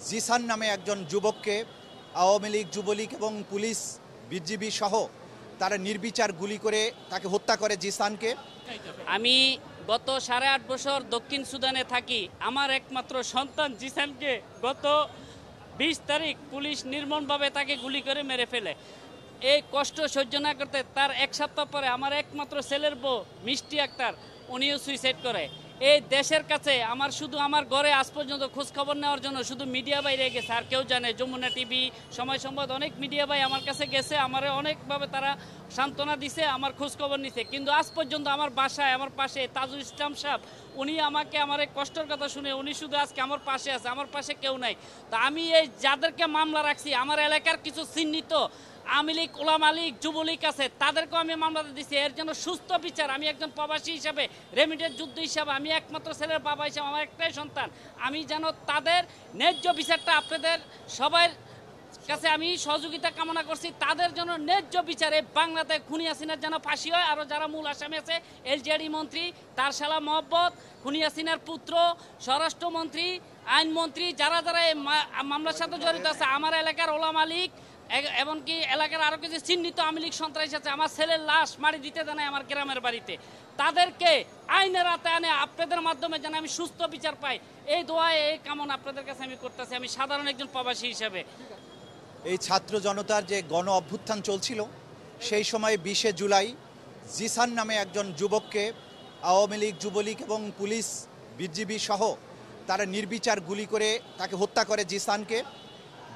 জিসান নামে একজন যুবককে আওয়ামী লীগ, যুবলীগ এবং পুলিশ, বিজিবি সহ তারা নির্বিচার গুলি করে তাকে হত্যা করে জিসানকে। আমি গত 8.5 বছর দক্ষিণ সুদানে থাকি। আমার একমাত্র সন্তান জিসানকে গত 20 তারিখ পুলিশ নির্মমভাবে তাকে গুলি করে মেরে ফেলে। এই কষ্ট সহ্য না করতে তার 1 সপ্তাহ পরে আমার একমাত্র ছেলের বউ মিষ্টি আক্তার উনিও সুইসাইড করে। এই দেশের কাছে আমার শুধু আমার ঘরে আজ পর্যন্ত খোঁজখবর নেওয়ার জন্য শুধু মিডিয়া বাইরে গেছে, আর কেউ জানে। যমুনা টিভি, সময় সংবাদ, অনেক মিডিয়া ভাই আমার কাছে গেছে, আমার অনেকভাবে তারা সান্ত্বনা দিছে, আমার খোঁজখবর নিছে। কিন্তু আজ পর্যন্ত আমার বাসায় আমার পাশে তাজুল ইসলাম সাহেব, উনি আমাকে আমার এই কষ্টের কথা শুনে উনি শুধু আজকে আমার পাশে আছে, আমার পাশে কেউ নাই। তা আমি এই যাদেরকে মামলা রাখছি, আমার এলাকার কিছু চিহ্নিত আওয়ামী লীগ, ওলামা লীগ, যুবলীগ আছে, তাদেরকেও আমি মামলাটা দিচ্ছি। এর জন্য সুস্থ বিচার। আমি একজন প্রবাসী হিসাবে, রেমিটেড যুদ্ধ হিসাবে, আমি একমাত্র ছেলের বাবা হিসাবে, আমার একটাই সন্তান, আমি যেন তাদের ন্যায্য বিচারটা আপনাদের সবার কাছে আমি সহযোগিতা কামনা করছি। তাদের জন্য ন্যায্য বিচারে বাংলাতে খুনি হাসিনার যেন ফাঁসি হয়। আরও যারা মূল আসামি আছে, এলজেডি মন্ত্রী তার শালা মহব্বত, খুনি হাসিনার পুত্র, স্বরাষ্ট্রমন্ত্রী, আইনমন্ত্রী, যারা যারা এই মামলার সাথে জড়িত আছে, আমার এলাকার ওলামা লীগ, এমনকি এলাকার আরও কিছু চিহ্নিত আওয়ামী লীগ সন্ত্রাসী আছে, আমার ছেলের লাশ মারি দিতে দেয় আমার গ্রামের বাড়িতে, তাদেরকে আইনের আওতায় আনে আপনাদের মাধ্যমে যেন আমি সুস্থ বিচার পাই, এই দোয়া, এই কামনা আপনাদের কাছে আমি করতেছি, আমি সাধারণ একজন প্রবাসী হিসাবে। এই ছাত্র জনতার যে গণ অভ্যুত্থান চলছিল, সেই সময় 20শে জুলাই জিসান নামে একজন যুবককে আওয়ামী লীগ, যুবলীগ এবং পুলিশ, বিজিবি সহ তারা নির্বিচার গুলি করে তাকে হত্যা করে জিসানকে।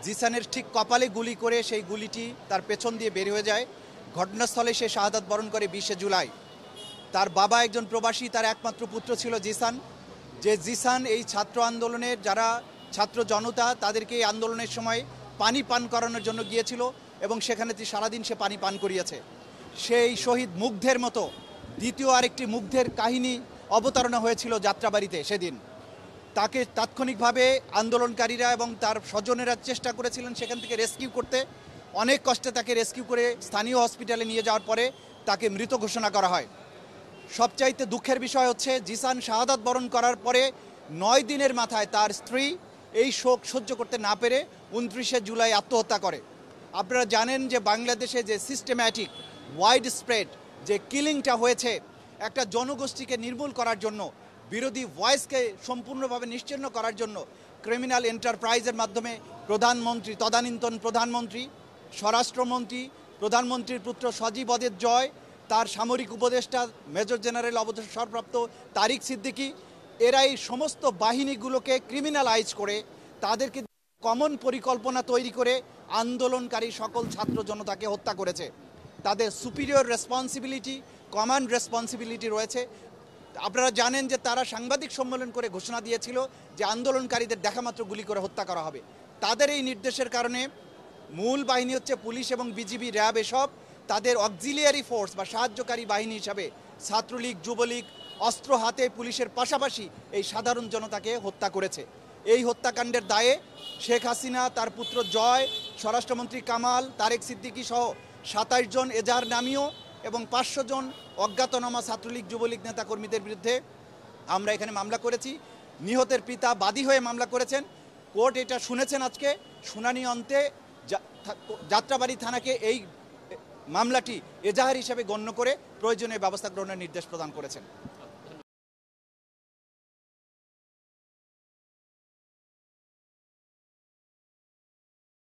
জিসানের ঠিক কপালে গুলি করে সেই গুলিটি তার পেছন দিয়ে বের হয়ে যায়। ঘটনাস্থলে সে শাহাদাত বরণ করে 20শে জুলাই। তার বাবা একজন প্রবাসী, তার একমাত্র পুত্র ছিল জিসান। যে জিসান এই ছাত্র আন্দোলনের যারা ছাত্র জনতা, তাদেরকে এই আন্দোলনের সময় পানি পান করানোর জন্য গিয়েছিল এবং সেখানে সারাদিন সে পানি পান করিয়েছে। সেই শহীদ মুগ্ধের মতো দ্বিতীয় আরেকটি মুগ্ধের কাহিনী অবতারণা হয়েছিল যাত্রাবাড়িতে সেদিন। তাকে তাৎক্ষণিকভাবে আন্দোলনকারীরা এবং তার স্বজনেরা চেষ্টা করেছিলেন সেখান থেকে রেস্কিউ করতে। অনেক কষ্টে তাকে রেস্কিউ করে স্থানীয় হসপিটালে নিয়ে যাওয়ার পরে তাকে মৃত ঘোষণা করা হয়। সবচাইতে দুঃখের বিষয় হচ্ছে, জিসান শাহাদাত বরণ করার পরে 9 দিনের মাথায় তার স্ত্রী এই শোক সহ্য করতে না পেরে 29শে জুলাই আত্মহত্যা করে। আপনারা জানেন যে বাংলাদেশে যে সিস্টেম্যাটিক ওয়াইড স্প্রেড যে কিলিংটা হয়েছে, একটা জনগোষ্ঠীকে নির্মূল করার জন্য, বিরোধী ভয়েসকে সম্পূর্ণভাবে নিশ্চিহ্ন করার জন্য ক্রিমিনাল এন্টারপ্রাইজের মাধ্যমে প্রধানমন্ত্রী, তদানীন্তন প্রধানমন্ত্রী, স্বরাষ্ট্রমন্ত্রী, প্রধানমন্ত্রীর পুত্র সজীব ওয়াজেদ জয়, তার সামরিক উপদেষ্টা মেজর জেনারেল অবসরপ্রাপ্ত তারিক সিদ্দিকী, এরা এই সমস্ত বাহিনীগুলোকে ক্রিমিনালাইজ করে তাদেরকে কমন পরিকল্পনা তৈরি করে আন্দোলনকারী সকল ছাত্র জনতাকে হত্যা করেছে। তাদের সুপিরিয়র রেসপন্সিবিলিটি, কমান্ড রেসপন্সিবিলিটি রয়েছে। আপনারা জানেন যে তারা সাংবাদিক সম্মেলন করে ঘোষণা দিয়েছিল যে আন্দোলনকারীদের দেখামাত্র গুলি করে হত্যা করা হবে। তাদের এই নির্দেশের কারণে মূল বাহিনী হচ্ছে পুলিশ এবং বিজিবি, র্যাব, এসব তাদের অক্সিলিয়ারি ফোর্স বা সাহায্যকারী বাহিনী হিসাবে ছাত্রলীগ, যুবলীগ অস্ত্র হাতে পুলিশের পাশাপাশি এই সাধারণ জনতাকে হত্যা করেছে। এই হত্যাকাণ্ডের দায়ে শেখ হাসিনা, তার পুত্র জয়, স্বরাষ্ট্রমন্ত্রী কামাল, তারেক সিদ্দিকী সহ 27 জন এজাহার নামীয় এবং 500 জন অজ্ঞাতনামা ছাত্রলীগ, যুবলীগ নেতাকর্মীদের বিরুদ্ধে আমরা এখানে মামলা করেছি। নিহতের পিতা বাদী হয়ে মামলা করেছেন। কোর্ট এটা শুনেছেন আজকে। শুনানি অন্তে যাত্রাবাড়ি থানাকে এই মামলাটি এজাহার হিসেবে গণ্য করে প্রয়োজনীয় ব্যবস্থা গ্রহণের নির্দেশ প্রদান করেছেন।